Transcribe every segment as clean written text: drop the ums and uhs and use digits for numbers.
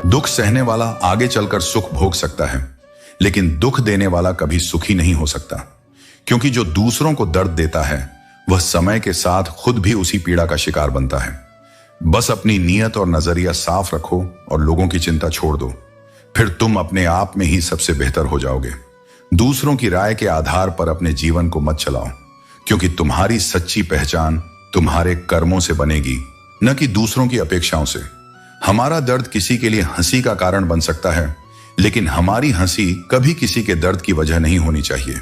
दुख सहने वाला आगे चलकर सुख भोग सकता है, लेकिन दुख देने वाला कभी सुखी नहीं हो सकता, क्योंकि जो दूसरों को दर्द देता है वह समय के साथ खुद भी उसी पीड़ा का शिकार बनता है। बस अपनी नीयत और नजरिया साफ रखो और लोगों की चिंता छोड़ दो, फिर तुम अपने आप में ही सबसे बेहतर हो जाओगे। दूसरों की राय के आधार पर अपने जीवन को मत चलाओ, क्योंकि तुम्हारी सच्ची पहचान तुम्हारे कर्मों से बनेगी, न कि दूसरों की अपेक्षाओं से। हमारा दर्द किसी के लिए हंसी का कारण बन सकता है, लेकिन हमारी हंसी कभी किसी के दर्द की वजह नहीं होनी चाहिए।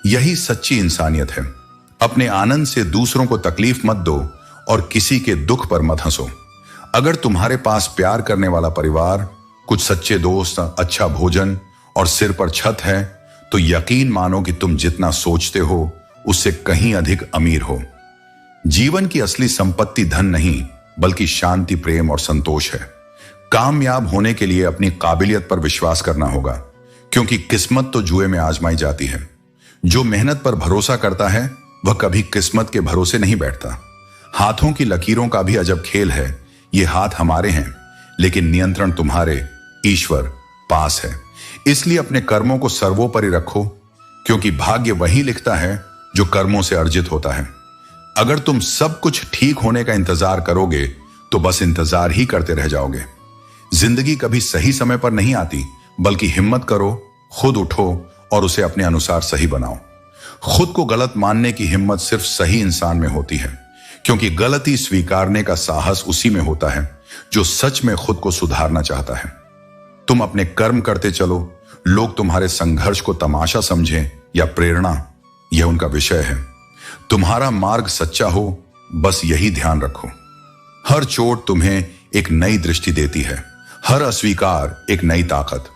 यही सच्ची इंसानियत है। अपने आनंद से दूसरों को तकलीफ मत दो और किसी के दुख पर मत हंसो। अगर तुम्हारे पास प्यार करने वाला परिवार, कुछ सच्चे दोस्त, अच्छा भोजन और सिर पर छत है, तो यकीन मानो कि तुम जितना सोचते हो उससे कहीं अधिक अमीर हो। जीवन की असली संपत्ति धन नहीं, बल्कि शांति, प्रेम और संतोष है। कामयाब होने के लिए अपनी काबिलियत पर विश्वास करना होगा, क्योंकि किस्मत तो जुए में आजमाई जाती है। जो मेहनत पर भरोसा करता है वह कभी किस्मत के भरोसे नहीं बैठता। हाथों की लकीरों का भी अजब खेल है। ये हाथ हमारे हैं, लेकिन नियंत्रण तुम्हारे ईश्वर पास है। इसलिए अपने कर्मों को सर्वोपरि रखो, क्योंकि भाग्य वही लिखता है जो कर्मों से अर्जित होता है। अगर तुम सब कुछ ठीक होने का इंतजार करोगे तो बस इंतजार ही करते रह जाओगे। जिंदगी कभी सही समय पर नहीं आती, बल्कि हिम्मत करो, खुद उठो और उसे अपने अनुसार सही बनाओ। खुद को गलत मानने की हिम्मत सिर्फ सही इंसान में होती है, क्योंकि गलती स्वीकारने का साहस उसी में होता है जो सच में खुद को सुधारना चाहता है। तुम अपने कर्म करते चलो, लोग तुम्हारे संघर्ष को तमाशा समझें या प्रेरणा, यह उनका विषय है। तुम्हारा मार्ग सच्चा हो, बस यही ध्यान रखो। हर चोट तुम्हें एक नई दृष्टि देती है, हर अस्वीकार एक नई ताकत।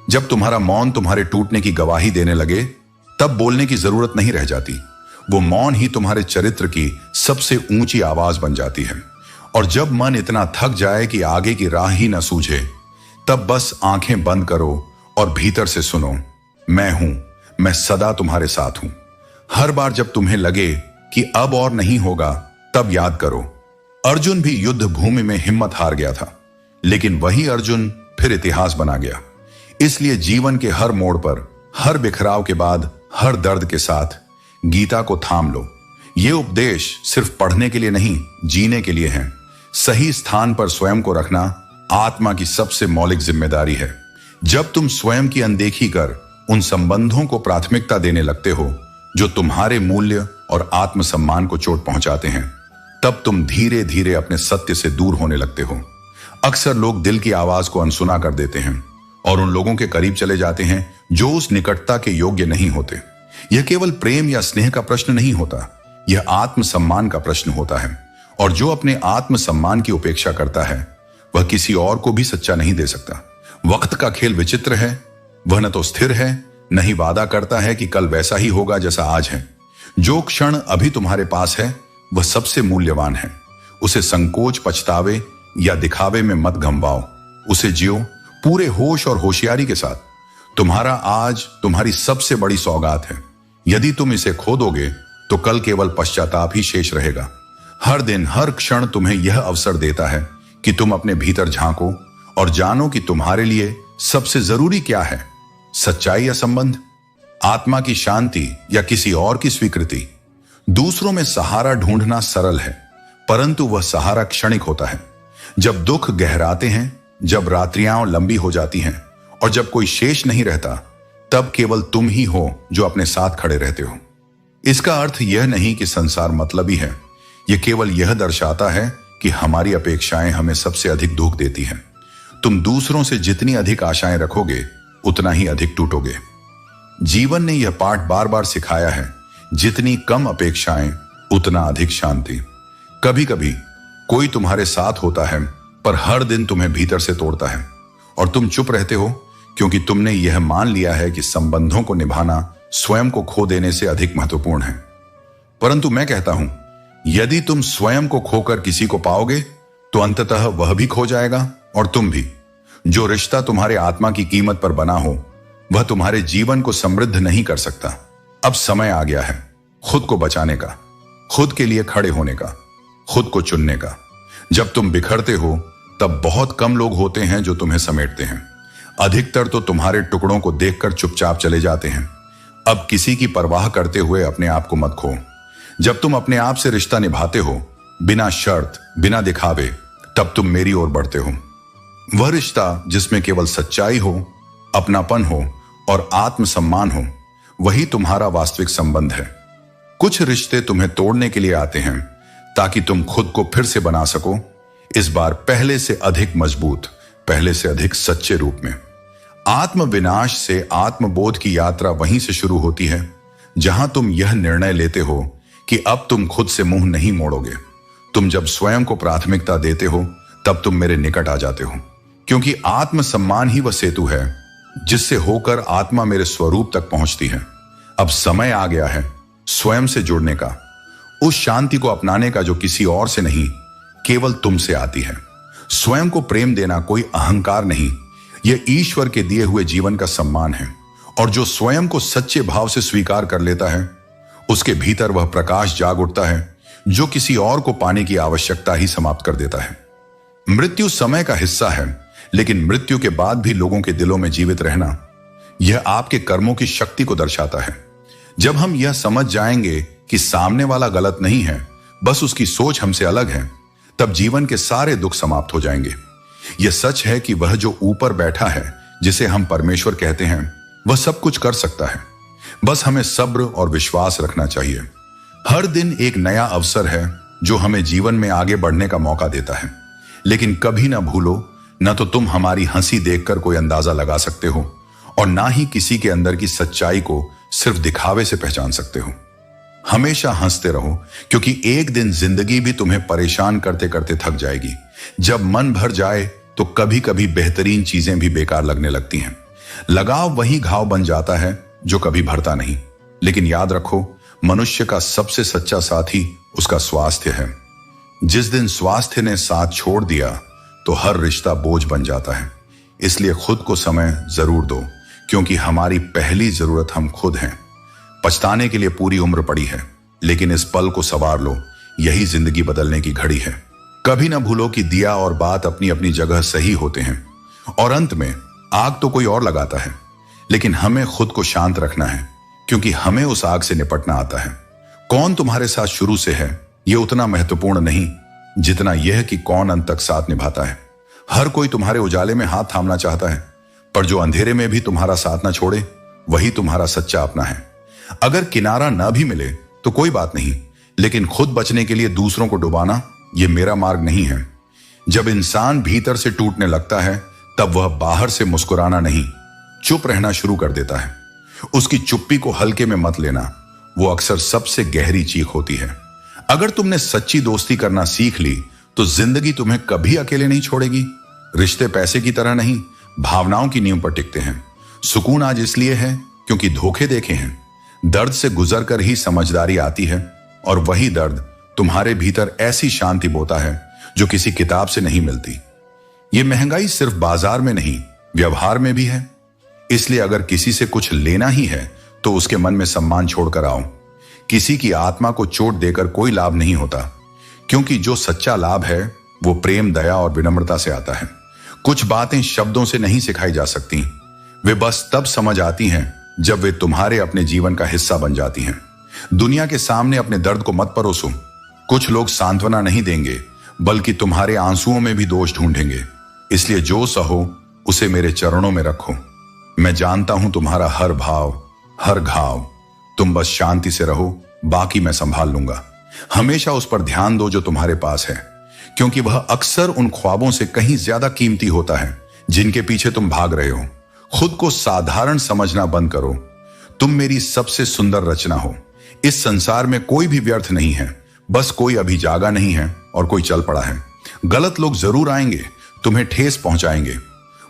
जब तुम्हारा मौन तुम्हारे टूटने की गवाही देने लगे, तब बोलने की जरूरत नहीं रह जाती। वो मौन ही तुम्हारे चरित्र की सबसे ऊंची आवाज बन जाती है। और जब मन इतना थक जाए कि आगे की राह ही न सूझे, तब बस आंखें बंद करो और भीतर से सुनो, मैं हूं, मैं सदा तुम्हारे साथ हूं। हर बार जब तुम्हें लगे कि अब और नहीं होगा, तब याद करो, अर्जुन भी युद्ध भूमि में हिम्मत हार गया था, लेकिन वही अर्जुन फिर इतिहास बना गया। इसलिए जीवन के हर मोड़ पर, हर बिखराव के बाद, हर दर्द के साथ गीता को थाम लो। ये उपदेश सिर्फ पढ़ने के लिए नहीं, जीने के लिए है। सही स्थान पर स्वयं को रखना आत्मा की सबसे मौलिक जिम्मेदारी है। जब तुम स्वयं की अनदेखी कर उन संबंधों को प्राथमिकता देने लगते हो जो तुम्हारे मूल्य और आत्मसम्मान को चोट पहुंचाते हैं, तब तुम धीरे धीरे अपने सत्य से दूर होने लगते हो। अक्सर लोग दिल की आवाज को अनसुना कर देते हैं और उन लोगों के करीब चले जाते हैं जो उस निकटता के योग्य नहीं होते। यह केवल प्रेम या स्नेह का प्रश्न नहीं होता, यह आत्मसम्मान का प्रश्न होता है। और जो अपने आत्मसम्मान की उपेक्षा करता है, वह किसी और को भी सच्चा नहीं दे सकता। वक्त का खेल विचित्र है, वह न तो स्थिर है, न ही वादा करता है कि कल वैसा ही होगा जैसा आज है। जो क्षण अभी तुम्हारे पास है वह सबसे मूल्यवान है। उसे संकोच, पछतावे या दिखावे में मत गंवाओ, उसे जियो पूरे होश और होशियारी के साथ। तुम्हारा आज तुम्हारी सबसे बड़ी सौगात है। यदि तुम इसे खो दोगे तो कल केवल पश्चाताप ही शेष रहेगा। हर दिन, हर क्षण तुम्हें यह अवसर देता है कि तुम अपने भीतर झांको और जानो कि तुम्हारे लिए सबसे जरूरी क्या है, सच्चाई या संबंध, आत्मा की शांति या किसी और की स्वीकृति। दूसरों में सहारा ढूंढना सरल है, परंतु वह सहारा क्षणिक होता है। जब दुख गहराते हैं, जब रात्रियां लंबी हो जाती हैं और जब कोई शेष नहीं रहता, तब केवल तुम ही हो जो अपने साथ खड़े रहते हो। इसका अर्थ यह नहीं कि संसार मतलबी है, यह केवल यह दर्शाता है कि हमारी अपेक्षाएं हमें सबसे अधिक दुख देती हैं। तुम दूसरों से जितनी अधिक आशाएं रखोगे, उतना ही अधिक टूटोगे। जीवन ने यह पाठ बार बार सिखाया है, जितनी कम अपेक्षाएं उतना अधिक शांति। कभी कभी कोई तुम्हारे साथ होता है, पर हर दिन तुम्हें भीतर से तोड़ता है और तुम चुप रहते हो, क्योंकि तुमने यह मान लिया है कि संबंधों को निभाना स्वयं को खो देने से अधिक महत्वपूर्ण है। परंतु मैं कहता हूं, यदि तुम स्वयं को खोकर किसी को पाओगे तो अंततः वह भी खो जाएगा और तुम भी। जो रिश्ता तुम्हारे आत्मा की कीमत पर बना हो, वह तुम्हारे जीवन को समृद्ध नहीं कर सकता। अब समय आ गया है खुद को बचाने का, खुद के लिए खड़े होने का, खुद को चुनने का। जब तुम बिखरते हो तब बहुत कम लोग होते हैं जो तुम्हें समेटते हैं। अधिकतर तो तुम्हारे टुकड़ों को देखकर चुपचाप चले जाते हैं। अब किसी की परवाह करते हुए अपने आप को मत खो। जब तुम अपने आप से रिश्ता निभाते हो, बिना शर्त, बिना दिखावे, तब तुम मेरी ओर बढ़ते हो। वह रिश्ता जिसमें केवल सच्चाई हो, अपनापन हो और आत्मसम्मान हो, वही तुम्हारा वास्तविक संबंध है। कुछ रिश्ते तुम्हें तोड़ने के लिए आते हैं ताकि तुम खुद को फिर से बना सको, इस बार पहले से अधिक मजबूत, पहले से अधिक सच्चे रूप में। आत्म विनाश से आत्मबोध की यात्रा वहीं से शुरू होती है जहां तुम यह निर्णय लेते हो कि अब तुम खुद से मुंह नहीं मोड़ोगे। तुम जब स्वयं को प्राथमिकता देते हो तब तुम मेरे निकट आ जाते हो, क्योंकि आत्मसम्मान ही वह सेतु है जिससे होकर आत्मा मेरे स्वरूप तक पहुंचती है। अब समय आ गया है स्वयं से जुड़ने का, उस शांति को अपनाने का जो किसी और से नहीं, केवल तुमसे आती है। स्वयं को प्रेम देना कोई अहंकार नहीं, यह ईश्वर के दिए हुए जीवन का सम्मान है। और जो स्वयं को सच्चे भाव से स्वीकार कर लेता है, उसके भीतर वह प्रकाश जाग उठता है जो किसी और को पाने की आवश्यकता ही समाप्त कर देता है। मृत्यु समय का हिस्सा है, लेकिन मृत्यु के बाद भी लोगों के दिलों में जीवित रहना, यह आपके कर्मों की शक्ति को दर्शाता है। जब हम यह समझ जाएंगे कि सामने वाला गलत नहीं है, बस उसकी सोच हमसे अलग है, तब जीवन के सारे दुख समाप्त हो जाएंगे। यह सच है कि वह जो ऊपर बैठा है, जिसे हम परमेश्वर कहते हैं, वह सब कुछ कर सकता है। बस हमें सब्र और विश्वास रखना चाहिए। हर दिन एक नया अवसर है जो हमें जीवन में आगे बढ़ने का मौका देता है। लेकिन कभी ना भूलो, न तो तुम हमारी हंसी देखकर कोई अंदाजा लगा सकते हो और ना ही किसी के अंदर की सच्चाई को सिर्फ दिखावे से पहचान सकते हो। हमेशा हंसते रहो, क्योंकि एक दिन जिंदगी भी तुम्हें परेशान करते करते थक जाएगी। जब मन भर जाए तो कभी कभी बेहतरीन चीजें भी बेकार लगने लगती हैं। लगाव वही घाव बन जाता है जो कभी भरता नहीं। लेकिन याद रखो, मनुष्य का सबसे सच्चा साथी उसका स्वास्थ्य है। जिस दिन स्वास्थ्य ने साथ छोड़ दिया तो हर रिश्ता बोझ बन जाता है। इसलिए खुद को समय जरूर दो, क्योंकि हमारी पहली जरूरत हम खुद हैं। पछताने के लिए पूरी उम्र पड़ी है, लेकिन इस पल को संवार लो, यही जिंदगी बदलने की घड़ी है। कभी ना भूलो कि दिया और बात अपनी अपनी जगह सही होते हैं, और अंत में आग तो कोई और लगाता है, लेकिन हमें खुद को शांत रखना है, क्योंकि हमें उस आग से निपटना आता है। कौन तुम्हारे साथ शुरू से है, यह उतना महत्वपूर्ण नहीं जितना यह कि कौन अंत तक साथ निभाता है। हर कोई तुम्हारे उजाले में हाथ थामना चाहता है, पर जो अंधेरे में भी तुम्हारा साथ ना छोड़े, वही तुम्हारा सच्चा अपना है। अगर किनारा ना भी मिले तो कोई बात नहीं, लेकिन खुद बचने के लिए दूसरों को डुबाना, यह मेरा मार्ग नहीं है। जब इंसान भीतर से टूटने लगता है, तब वह बाहर से मुस्कुराना नहीं, चुप रहना शुरू कर देता है। उसकी चुप्पी को हल्के में मत लेना, वो अक्सर सबसे गहरी चीख होती है। अगर तुमने सच्ची दोस्ती करना सीख ली तो जिंदगी तुम्हें कभी अकेले नहीं छोड़ेगी। रिश्ते पैसे की तरह नहीं, भावनाओं की नींव पर टिकते हैं। सुकून आज इसलिए है क्योंकि धोखे देखे हैं। दर्द से गुजर कर ही समझदारी आती है, और वही दर्द तुम्हारे भीतर ऐसी शांति बोता है जो किसी किताब से नहीं मिलती। ये महंगाई सिर्फ बाजार में नहीं, व्यवहार में भी है। इसलिए अगर किसी से कुछ लेना ही है तो उसके मन में सम्मान छोड़कर आओ। किसी की आत्मा को चोट देकर कोई लाभ नहीं होता, क्योंकि जो सच्चा लाभ है वो प्रेम, दया और विनम्रता से आता है। कुछ बातें शब्दों से नहीं सिखाई जा सकती, वे बस तब समझ आती हैं जब वे तुम्हारे अपने जीवन का हिस्सा बन जाती हैं। दुनिया के सामने अपने दर्द को मत परोसो। कुछ लोग सांत्वना नहीं देंगे, बल्कि तुम्हारे आंसुओं में भी दोष ढूंढेंगे। इसलिए जो सहो उसे मेरे चरणों में रखो। मैं जानता हूं तुम्हारा हर भाव, हर घाव। तुम बस शांति से रहो, बाकी मैं संभाल लूंगा। हमेशा उस पर ध्यान दो जो तुम्हारे पास है, क्योंकि वह अक्सर उन ख्वाबों से कहीं ज्यादा कीमती होता है जिनके पीछे तुम भाग रहे हो। खुद को साधारण समझना बंद करो। तुम मेरी सबसे सुंदर रचना हो। इस संसार में कोई भी व्यर्थ नहीं है, बस कोई अभी जागा नहीं है और कोई चल पड़ा है। गलत लोग जरूर आएंगे, तुम्हें ठेस पहुंचाएंगे,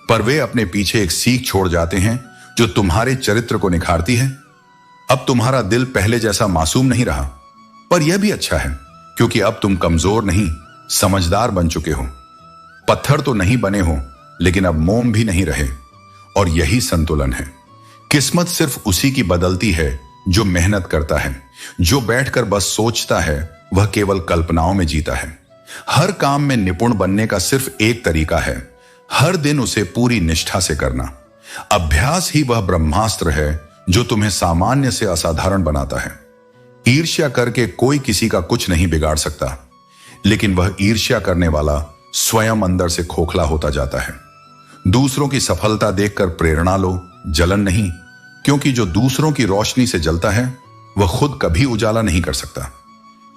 पर वे अपने पीछे एक सीख छोड़ जाते हैं जो तुम्हारे चरित्र को निखारती है। अब तुम्हारा दिल पहले जैसा मासूम नहीं रहा, पर यह भी अच्छा है, क्योंकि अब तुम कमजोर नहीं, समझदार बन चुके हो। पत्थर तो नहीं बने हो, लेकिन अब मोम भी नहीं रहे, और यही संतुलन है। किस्मत सिर्फ उसी की बदलती है जो मेहनत करता है। जो बैठकर बस सोचता है वह केवल कल्पनाओं में जीता है। हर काम में निपुण बनने का सिर्फ एक तरीका है, हर दिन उसे पूरी निष्ठा से करना। अभ्यास ही वह ब्रह्मास्त्र है जो तुम्हें सामान्य से असाधारण बनाता है। ईर्ष्या करके कोई किसी का कुछ नहीं बिगाड़ सकता, लेकिन वह ईर्ष्या करने वाला स्वयं अंदर से खोखला होता जाता है। दूसरों की सफलता देखकर प्रेरणा लो, जलन नहीं, क्योंकि जो दूसरों की रोशनी से जलता है वह खुद कभी उजाला नहीं कर सकता।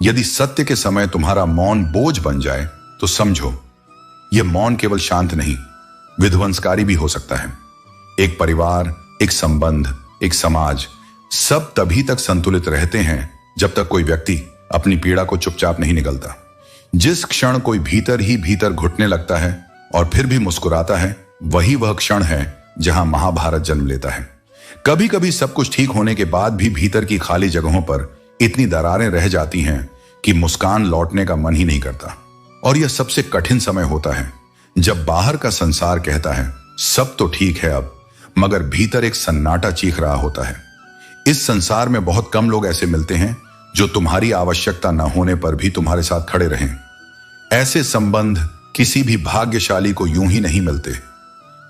यदि सत्य के समय तुम्हारा मौन बोझ बन जाए तो समझो, यह मौन केवल शांत नहीं, विध्वंसकारी भी हो सकता है। एक परिवार, एक संबंध, एक समाज, सब तभी तक संतुलित रहते हैं जब तक कोई व्यक्ति अपनी पीड़ा को चुपचाप नहीं निगलता। जिस क्षण कोई भीतर ही भीतर घुटने लगता है और फिर भी मुस्कुराता है, वही वह क्षण है जहां महाभारत जन्म लेता है। कभी कभी सब कुछ ठीक होने के बाद भी भीतर की खाली जगहों पर इतनी दरारें रह जाती हैं कि मुस्कान लौटने का मन ही नहीं करता। और यह सबसे कठिन समय होता है जब बाहर का संसार कहता है सब तो ठीक है अब, मगर भीतर एक सन्नाटा चीख रहा होता है। इस संसार में बहुत कम लोग ऐसे मिलते हैं जो तुम्हारी आवश्यकता न होने पर भी तुम्हारे साथ खड़े रहें। ऐसे संबंध किसी भी भाग्यशाली को यूं ही नहीं मिलते।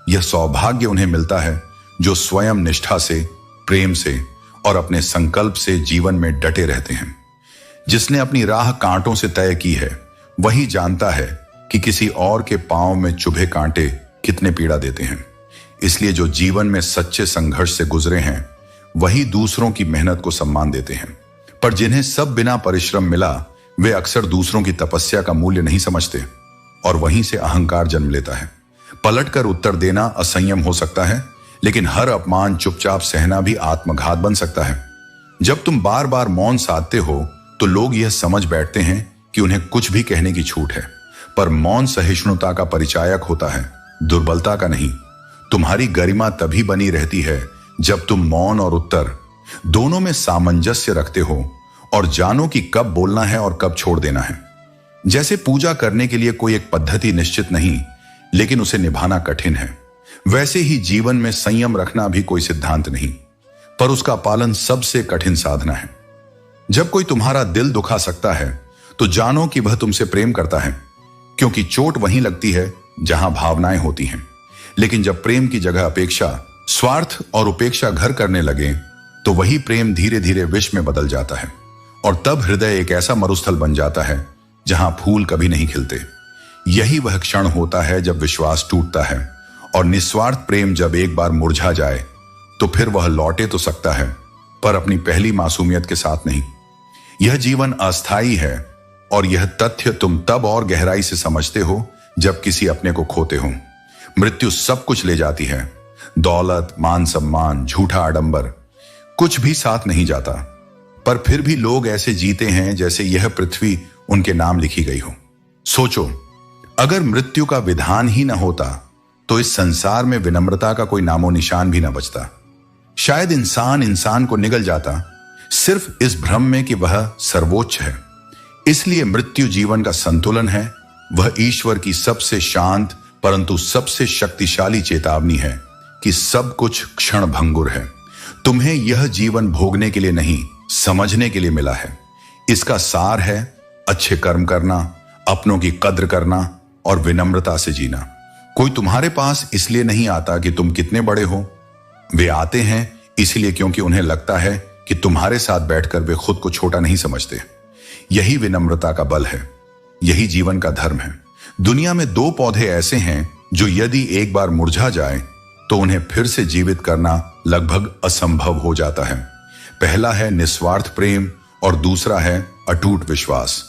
यह सौभाग्य उन्हें मिलता है जो स्वयं निष्ठा से, प्रेम से और अपने संकल्प से जीवन में डटे रहते हैं। जिसने अपनी राह कांटों से तय की है वही जानता है कि किसी और के पांव में चुभे कांटे कितने पीड़ा देते हैं। इसलिए जो जीवन में सच्चे संघर्ष से गुजरे हैं वही दूसरों की मेहनत को सम्मान देते हैं। पर जिन्हें सब बिना परिश्रम मिला वे अक्सर दूसरों की तपस्या का मूल्य नहीं समझते और वहीं से अहंकार जन्म लेता है। पलटकर उत्तर देना असंयम हो सकता है, लेकिन हर अपमान चुपचाप सहना भी आत्मघात बन सकता है। जब तुम बार बार मौन साधते हो तो लोग यह समझ बैठते हैं कि उन्हें कुछ भी कहने की छूट है, पर मौन सहिष्णुता का परिचायक होता है, दुर्बलता का नहीं। तुम्हारी गरिमा तभी बनी रहती है जब तुम मौन और उत्तर दोनों में सामंजस्य रखते हो और जानो कि कब बोलना है और कब छोड़ देना है। जैसे पूजा करने के लिए कोई एक पद्धति निश्चित नहीं, लेकिन उसे निभाना कठिन है, वैसे ही जीवन में संयम रखना भी कोई सिद्धांत नहीं, पर उसका पालन सबसे कठिन साधना है। जब कोई तुम्हारा दिल दुखा सकता है तो जानो कि वह तुमसे प्रेम करता है, क्योंकि चोट वहीं लगती है जहां भावनाएं होती हैं। लेकिन जब प्रेम की जगह अपेक्षा, स्वार्थ और उपेक्षा घर करने लगे तो वही प्रेम धीरे धीरे विष में बदल जाता है और तब हृदय एक ऐसा मरुस्थल बन जाता है जहां फूल कभी नहीं खिलते। यही वह क्षण होता है जब विश्वास टूटता है और निस्वार्थ प्रेम जब एक बार मुरझा जाए तो फिर वह लौटे तो सकता है, पर अपनी पहली मासूमियत के साथ नहीं। यह जीवन अस्थायी है और यह तथ्य तुम तब और गहराई से समझते हो जब किसी अपने को खोते हो। मृत्यु सब कुछ ले जाती है, दौलत, मान सम्मान, झूठा आडंबर, कुछ भी साथ नहीं जाता, पर फिर भी लोग ऐसे जीते हैं जैसे यह पृथ्वी उनके नाम लिखी गई हो। सोचो, अगर मृत्यु का विधान ही न होता तो इस संसार में विनम्रता का कोई नामो निशान भी न बचता। शायद इंसान इंसान को निगल जाता, सिर्फ इस भ्रम में कि वह सर्वोच्च है। इसलिए मृत्यु जीवन का संतुलन है, वह ईश्वर की सबसे शांत परंतु सबसे शक्तिशाली चेतावनी है कि सब कुछ क्षण भंगुर है। तुम्हें यह जीवन भोगने के लिए नहीं, समझने के लिए मिला है। इसका सार है अच्छे कर्म करना, अपनों की कद्र करना और विनम्रता से जीना। कोई तुम्हारे पास इसलिए नहीं आता कि तुम कितने बड़े हो, वे आते हैं इसलिए क्योंकि उन्हें लगता है कि तुम्हारे साथ बैठकर वे खुद को छोटा नहीं समझते। यही विनम्रता का बल है, यही जीवन का धर्म है। दुनिया में दो पौधे ऐसे हैं जो यदि एक बार मुरझा जाए तो उन्हें फिर से जीवित करना लगभग असंभव हो जाता है। पहला है निस्वार्थ प्रेम और दूसरा है अटूट विश्वास।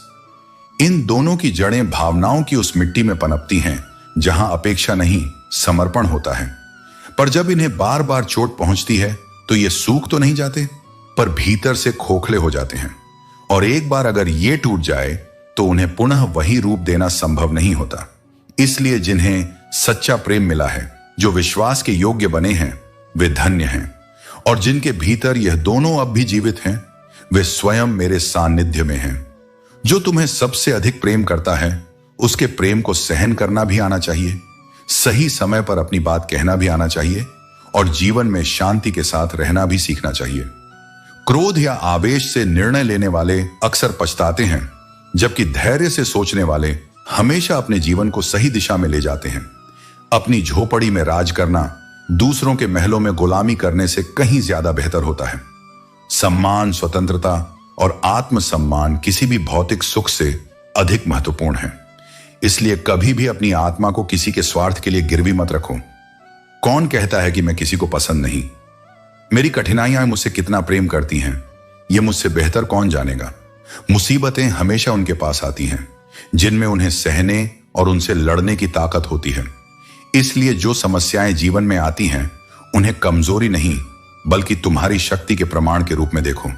इन दोनों की जड़ें भावनाओं की उस मिट्टी में पनपती हैं जहां अपेक्षा नहीं, समर्पण होता है। पर जब इन्हें बार बार चोट पहुंचती है तो ये सूख तो नहीं जाते, पर भीतर से खोखले हो जाते हैं। और एक बार अगर ये टूट जाए तो उन्हें पुनः वही रूप देना संभव नहीं होता। इसलिए जिन्हें सच्चा प्रेम मिला है, जो विश्वास के योग्य बने हैं, वे धन्य हैं। और जिनके भीतर यह दोनों अब भी जीवित हैं, वे स्वयं मेरे सानिध्य में हैं। जो तुम्हें सबसे अधिक प्रेम करता है, उसके प्रेम को सहन करना भी आना चाहिए, सही समय पर अपनी बात कहना भी आना चाहिए और जीवन में शांति के साथ रहना भी सीखना चाहिए। क्रोध या आवेश से निर्णय लेने वाले अक्सर पछताते हैं, जबकि धैर्य से सोचने वाले हमेशा अपने जीवन को सही दिशा में ले जाते हैं। अपनी झोपड़ी में राज करना दूसरों के महलों में गुलामी करने से कहीं ज्यादा बेहतर होता है। सम्मान, स्वतंत्रता और आत्मसम्मान किसी भी भौतिक सुख से अधिक महत्वपूर्ण है। इसलिए कभी भी अपनी आत्मा को किसी के स्वार्थ के लिए गिरवी मत रखो। कौन कहता है कि मैं किसी को पसंद नहीं? मेरी कठिनाइयां मुझसे कितना प्रेम करती हैं, यह मुझसे बेहतर कौन जानेगा। मुसीबतें हमेशा उनके पास आती हैं जिनमें उन्हें सहने और उनसे लड़ने की ताकत होती है। इसलिए जो समस्याएं जीवन में आती हैं उन्हें कमजोरी नहीं बल्कि तुम्हारी शक्ति के प्रमाण के रूप में देखो।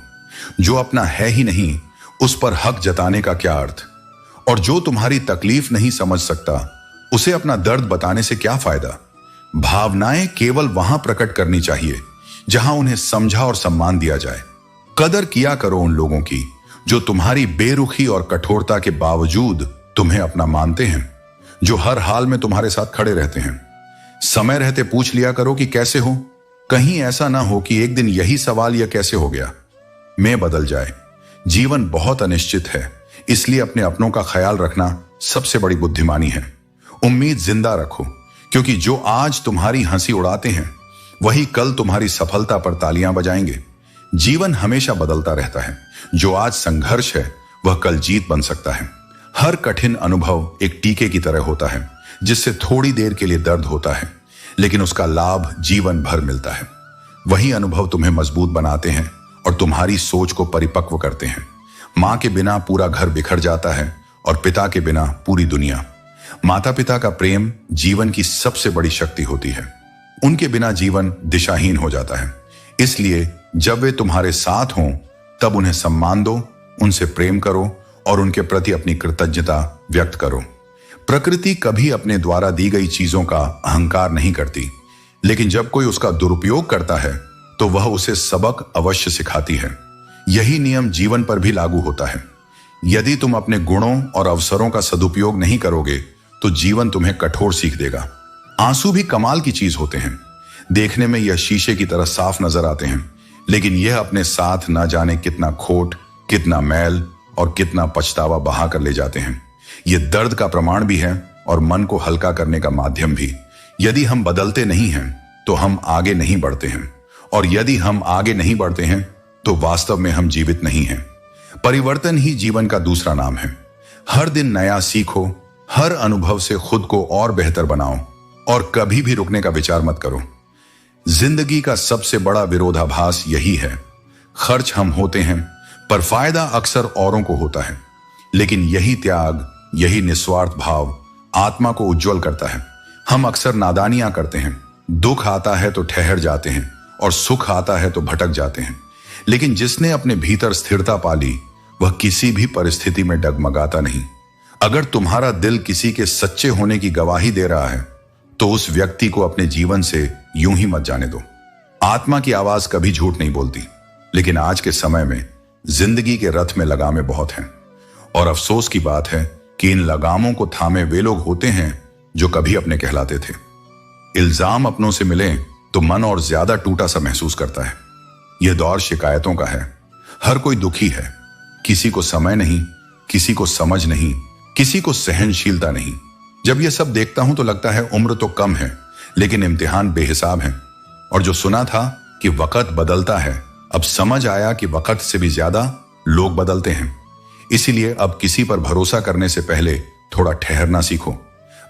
जो अपना है ही नहीं उस पर हक जताने का क्या अर्थ? और जो तुम्हारी तकलीफ नहीं समझ सकता उसे अपना दर्द बताने से क्या फायदा? भावनाएं केवल वहां प्रकट करनी चाहिए जहां उन्हें समझा और सम्मान दिया जाए। कदर किया करो उन लोगों की जो तुम्हारी बेरुखी और कठोरता के बावजूद तुम्हें अपना मानते हैं, जो हर हाल में तुम्हारे साथ खड़े रहते हैं। समय रहते पूछ लिया करो कि कैसे हो। कहीं ऐसा ना हो कि एक दिन यही सवाल यह कैसे हो गया में बदल जाए। जीवन बहुत अनिश्चित है, इसलिए अपने अपनों का ख्याल रखना सबसे बड़ी बुद्धिमानी है। उम्मीद जिंदा रखो, क्योंकि जो आज तुम्हारी हंसी उड़ाते हैं वही कल तुम्हारी सफलता पर तालियां बजाएंगे। जीवन हमेशा बदलता रहता है। जो आज संघर्ष है वह कल जीत बन सकता है। हर कठिन अनुभव एक टीके की तरह होता है जिससे थोड़ी देर के लिए दर्द होता है, लेकिन उसका लाभ जीवन भर मिलता है। वही अनुभव तुम्हें मजबूत बनाते हैं और तुम्हारी सोच को परिपक्व करते हैं। मां के बिना पूरा घर बिखर जाता है और पिता के बिना पूरी दुनिया। माता पिता का प्रेम जीवन की सबसे बड़ी शक्ति होती है। उनके बिना जीवन दिशाहीन हो जाता है। इसलिए जब वे तुम्हारे साथ हों तब उन्हें सम्मान दो, उनसे प्रेम करो और उनके प्रति अपनी कृतज्ञता व्यक्त करो। प्रकृति कभी अपने द्वारा दी गई चीजों का अहंकार नहीं करती, लेकिन जब कोई उसका दुरुपयोग करता है तो वह उसे सबक अवश्य सिखाती है। यही नियम जीवन पर भी लागू होता है। यदि तुम अपने गुणों और अवसरों का सदुपयोग नहीं करोगे तो जीवन तुम्हें कठोर सीख देगा। आंसू भी कमाल की चीज होते हैं। देखने में यह शीशे की तरह साफ नजर आते हैं, लेकिन यह अपने साथ न जाने कितना खोट, कितना मैल और कितना पछतावा बहा कर ले जाते हैं। यह दर्द का प्रमाण भी है और मन को हल्का करने का माध्यम भी। यदि हम बदलते नहीं हैं तो हम आगे नहीं बढ़ते हैं, और यदि हम आगे नहीं बढ़ते हैं तो वास्तव में हम जीवित नहीं हैं। परिवर्तन ही जीवन का दूसरा नाम है। हर दिन नया सीखो, हर अनुभव से खुद को और बेहतर बनाओ और कभी भी रुकने का विचार मत करो। जिंदगी का सबसे बड़ा विरोधाभास यही है। खर्च हम होते हैं पर फायदा अक्सर औरों को होता है, लेकिन यही त्याग, यही निस्वार्थ भाव आत्मा को उज्जवल करता है। हम अक्सर नादानियां करते हैं। दुख आता है तो ठहर जाते हैं और सुख आता है तो भटक जाते हैं, लेकिन जिसने अपने भीतर स्थिरता पाली वह किसी भी परिस्थिति में डगमगाता नहीं। अगर तुम्हारा दिल किसी के सच्चे होने की गवाही दे रहा है तो उस व्यक्ति को अपने जीवन से यूं ही मत जाने दो। आत्मा की आवाज कभी झूठ नहीं बोलती, लेकिन आज के समय में जिंदगी के रथ में लगामें बहुत हैं, और अफसोस की बात है कि इन लगामों को थामे वे लोग होते हैं जो कभी अपने कहलाते थे। इल्जाम अपनों से मिले तो मन और ज्यादा टूटा सा महसूस करता है। यह दौर शिकायतों का है। हर कोई दुखी है। किसी को समय नहीं, किसी को समझ नहीं, किसी को सहनशीलता नहीं। जब यह सब देखता हूं तो लगता है उम्र तो कम है, लेकिन इम्तिहान बेहिसाब है। और जो सुना था कि वक्त बदलता है, अब समझ आया कि वक्त से भी ज्यादा लोग बदलते हैं। इसीलिए अब किसी पर भरोसा करने से पहले थोड़ा ठहरना सीखो।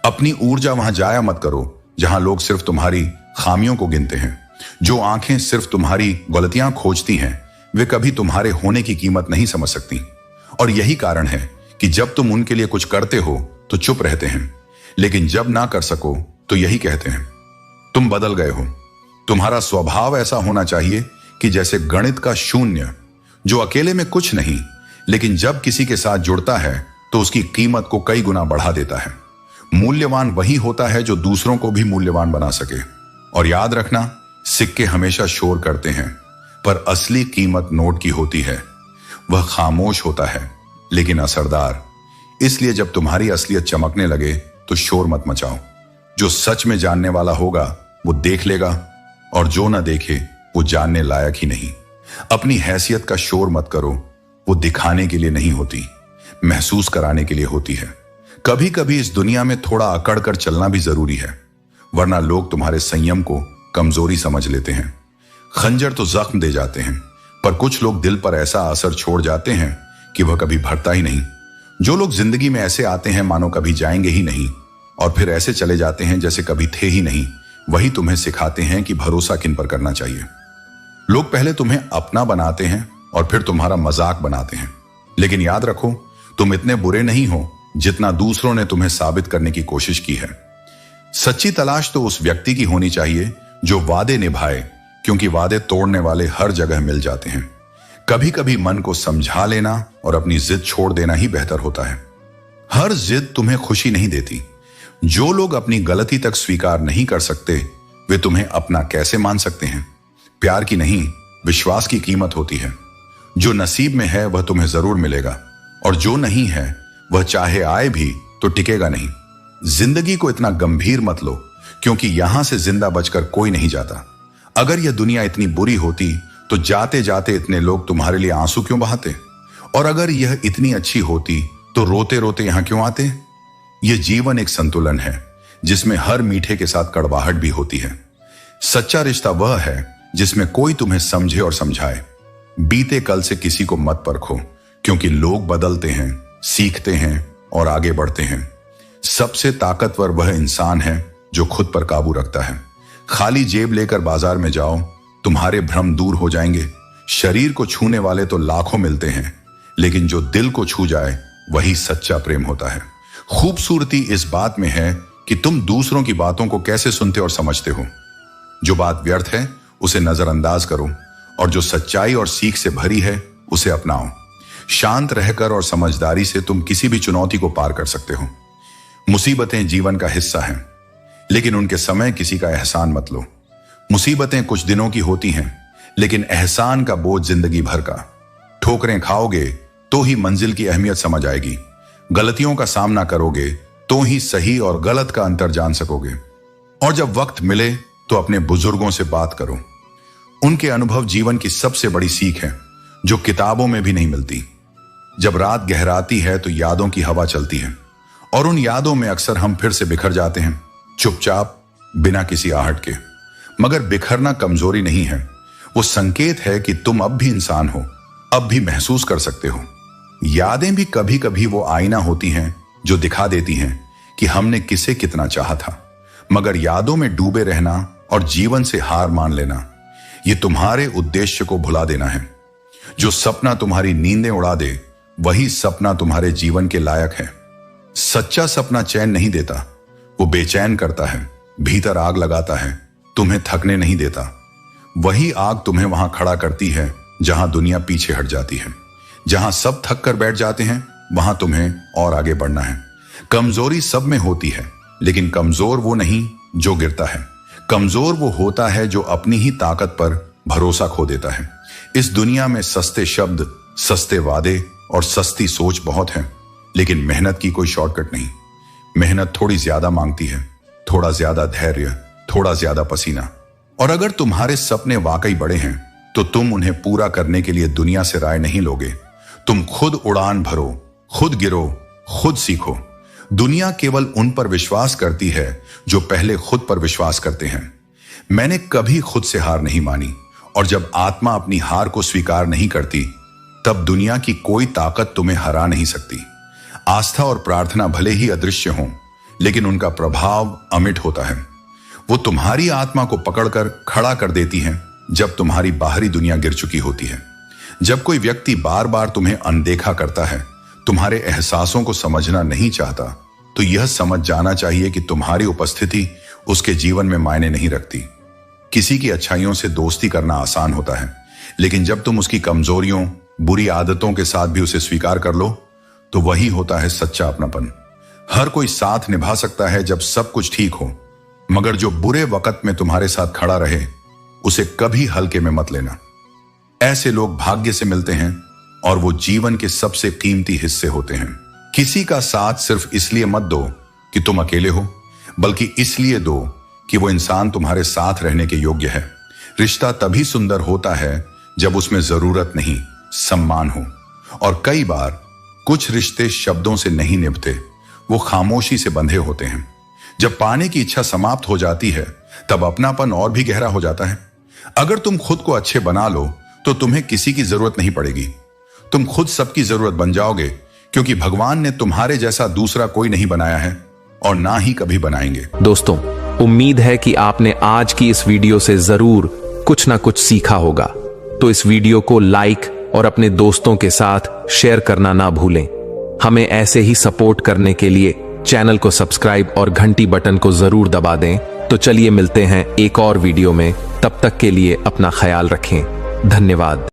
अपनी ऊर्जा वहां जाया मत करो जहां लोग सिर्फ तुम्हारी खामियों को गिनते हैं। जो आंखें सिर्फ तुम्हारी गलतियां खोजती हैं वे कभी तुम्हारे होने की कीमत नहीं समझ सकती। और यही कारण है कि जब तुम उनके लिए कुछ करते हो तो चुप रहते हैं, लेकिन जब ना कर सको तो यही कहते हैं तुम बदल गए हो। तुम्हारा स्वभाव ऐसा होना चाहिए कि जैसे गणित का शून्य, जो अकेले में कुछ नहीं, लेकिन जब किसी के साथ जुड़ता है तो उसकी कीमत को कई गुना बढ़ा देता है। मूल्यवान वही होता है जो दूसरों को भी मूल्यवान बना सके। और याद रखना, सिक्के हमेशा शोर करते हैं, पर असली कीमत नोट की होती है। वह खामोश होता है लेकिन असरदार। इसलिए जब तुम्हारी असलियत चमकने लगे तो शोर मत मचाओ। जो सच में जानने वाला होगा वो देख लेगा, और जो ना देखे वो जानने लायक ही नहीं। अपनी हैसियत का शोर मत करो। वो दिखाने के लिए नहीं होती, महसूस कराने के लिए होती है। कभी कभी इस दुनिया में थोड़ा अकड़ कर चलना भी जरूरी है, वरना लोग तुम्हारे संयम को कमजोरी समझ लेते हैं। खंजर तो जख्म दे जाते हैं, पर कुछ लोग दिल पर ऐसा असर छोड़ जाते हैं कि वह कभी भरता ही नहीं। जो लोग जिंदगी में ऐसे आते हैं मानो कभी जाएंगे ही नहीं, और फिर ऐसे चले जाते हैं जैसे कभी थे ही नहीं, वही तुम्हें सिखाते हैं कि भरोसा किन पर करना चाहिए। लोग पहले तुम्हें अपना बनाते हैं और फिर तुम्हारा मजाक बनाते हैं, लेकिन याद रखो, तुम इतने बुरे नहीं हो जितना दूसरों ने तुम्हें साबित करने की कोशिश की है। सच्ची तलाश तो उस व्यक्ति की होनी चाहिए जो वादे निभाए, क्योंकि वादे तोड़ने वाले हर जगह मिल जाते हैं। कभी कभी मन को समझा लेना और अपनी जिद छोड़ देना ही बेहतर होता है। हर जिद तुम्हें खुशी नहीं देती। जो लोग अपनी गलती तक स्वीकार नहीं कर सकते, वे तुम्हें अपना कैसे मान सकते हैं? प्यार की नहीं, विश्वास की कीमत होती है। जो नसीब में है वह तुम्हें जरूर मिलेगा, और जो नहीं है वह चाहे आए भी तो टिकेगा नहीं। जिंदगी को इतना गंभीर मत लो, क्योंकि यहां से जिंदा बचकर कोई नहीं जाता। अगर यह दुनिया इतनी बुरी होती तो जाते जाते इतने लोग तुम्हारे लिए आंसू क्यों बहाते? और अगर यह इतनी अच्छी होती तो रोते रोते यहां क्यों आते? यह जीवन एक संतुलन है जिसमें हर मीठे के साथ कड़वाहट भी होती है। सच्चा रिश्ता वह है जिसमें कोई तुम्हें समझे और समझाए। बीते कल से किसी को मत परखो, क्योंकि लोग बदलते हैं, सीखते हैं और आगे बढ़ते हैं। सबसे ताकतवर वह इंसान है जो खुद पर काबू रखता है। खाली जेब लेकर बाजार में जाओ, तुम्हारे भ्रम दूर हो जाएंगे। शरीर को छूने वाले तो लाखों मिलते हैं, लेकिन जो दिल को छू जाए वही सच्चा प्रेम होता है। खूबसूरती इस बात में है कि तुम दूसरों की बातों को कैसे सुनते और समझते हो। जो बात व्यर्थ है उसे नजरअंदाज करो, और जो सच्चाई और सीख से भरी है उसे अपनाओ। शांत रहकर और समझदारी से तुम किसी भी चुनौती को पार कर सकते हो। मुसीबतें जीवन का हिस्सा हैं, लेकिन उनके समय किसी का एहसान मत लो। मुसीबतें कुछ दिनों की होती हैं, लेकिन एहसान का बोझ जिंदगी भर का। ठोकरें खाओगे तो ही मंजिल की अहमियत समझ आएगी। गलतियों का सामना करोगे तो ही सही और गलत का अंतर जान सकोगे। और जब वक्त मिले तो अपने बुजुर्गों से बात करो। उनके अनुभव जीवन की सबसे बड़ी सीख है, जो किताबों में भी नहीं मिलती। जब रात गहराती है तो यादों की हवा चलती है, और उन यादों में अक्सर हम फिर से बिखर जाते हैं, चुपचाप, बिना किसी आहट के। मगर बिखरना कमजोरी नहीं है, वो संकेत है कि तुम अब भी इंसान हो, अब भी महसूस कर सकते हो। यादें भी कभी कभी वो आईना होती हैं जो दिखा देती हैं कि हमने किसे कितना चाहा था। मगर यादों में डूबे रहना और जीवन से हार मान लेना, ये तुम्हारे उद्देश्य को भुला देना है। जो सपना तुम्हारी नींदें उड़ा दे, वही सपना तुम्हारे जीवन के लायक है। सच्चा सपना चैन नहीं देता, वो बेचैन करता है, भीतर आग लगाता है, तुम्हें थकने नहीं देता। वही आग तुम्हें वहां खड़ा करती है जहां दुनिया पीछे हट जाती है। जहां सब थक कर बैठ जाते हैं, वहां तुम्हें और आगे बढ़ना है। कमजोरी सब में होती है, लेकिन कमजोर वो नहीं जो गिरता है। कमजोर वो होता है जो अपनी ही ताकत पर भरोसा खो देता है। इस दुनिया में सस्ते शब्द, सस्ते वादे और सस्ती सोच बहुत है, लेकिन मेहनत की कोई शॉर्टकट नहीं। मेहनत थोड़ी ज्यादा मांगती है, थोड़ा ज्यादा धैर्य, थोड़ा ज्यादा पसीना। और अगर तुम्हारे सपने वाकई बड़े हैं तो तुम उन्हें पूरा करने के लिए दुनिया से राय नहीं लोगे। तुम खुद उड़ान भरो, खुद गिरो, खुद सीखो। दुनिया केवल उन पर विश्वास करती है जो पहले खुद पर विश्वास करते हैं। मैंने कभी खुद से हार नहीं मानी, और जब आत्मा अपनी हार को स्वीकार नहीं करती, तब दुनिया की कोई ताकत तुम्हें हरा नहीं सकती। आस्था और प्रार्थना भले ही अदृश्य हों, लेकिन उनका प्रभाव अमिट होता है। वो तुम्हारी आत्मा को पकड़कर खड़ा कर देती हैं जब तुम्हारी बाहरी दुनिया गिर चुकी होती है। जब कोई व्यक्ति बार बार तुम्हें अनदेखा करता है, तुम्हारे एहसासों को समझना नहीं चाहता, तो यह समझ जाना चाहिए कि तुम्हारी उपस्थिति उसके जीवन में मायने नहीं रखती। किसी की अच्छाइयों से दोस्ती करना आसान होता है, लेकिन जब तुम उसकी कमजोरियों, बुरी आदतों के साथ भी उसे स्वीकार कर लो, तो वही होता है सच्चा अपनापन। हर कोई साथ निभा सकता है जब सब कुछ ठीक हो, मगर जो बुरे वक्त में तुम्हारे साथ खड़ा रहे, उसे कभी हल्के में मत लेना। ऐसे लोग भाग्य से मिलते हैं, और वो जीवन के सबसे कीमती हिस्से होते हैं। किसी का साथ सिर्फ इसलिए मत दो कि तुम अकेले हो, बल्कि इसलिए दो कि वो इंसान तुम्हारे साथ रहने के योग्य है। रिश्ता तभी सुंदर होता है जब उसमें जरूरत नहीं, सम्मान हो। और कई बार कुछ रिश्ते शब्दों से नहीं निभते, वो खामोशी से बंधे होते हैं। जब पाने की इच्छा समाप्त हो जाती है तब अपनापन और भी गहरा हो जाता है। अगर तुम खुद को अच्छे बना लो तो तुम्हें किसी की जरूरत नहीं पड़ेगी। तुम खुद सबकी जरूरत बन जाओगे, क्योंकि भगवान ने तुम्हारे जैसा दूसरा कोई नहीं बनाया है और ना ही कभी बनाएंगे। दोस्तों, उम्मीद है कि आपने आज की इस वीडियो से जरूर कुछ ना कुछ सीखा होगा। तो इस वीडियो को लाइक और अपने दोस्तों के साथ शेयर करना ना भूलें। हमें ऐसे ही सपोर्ट करने के लिए चैनल को सब्सक्राइब और घंटी बटन को जरूर दबा दें। तो चलिए मिलते हैं एक और वीडियो में। तब तक के लिए अपना ख्याल रखें। धन्यवाद।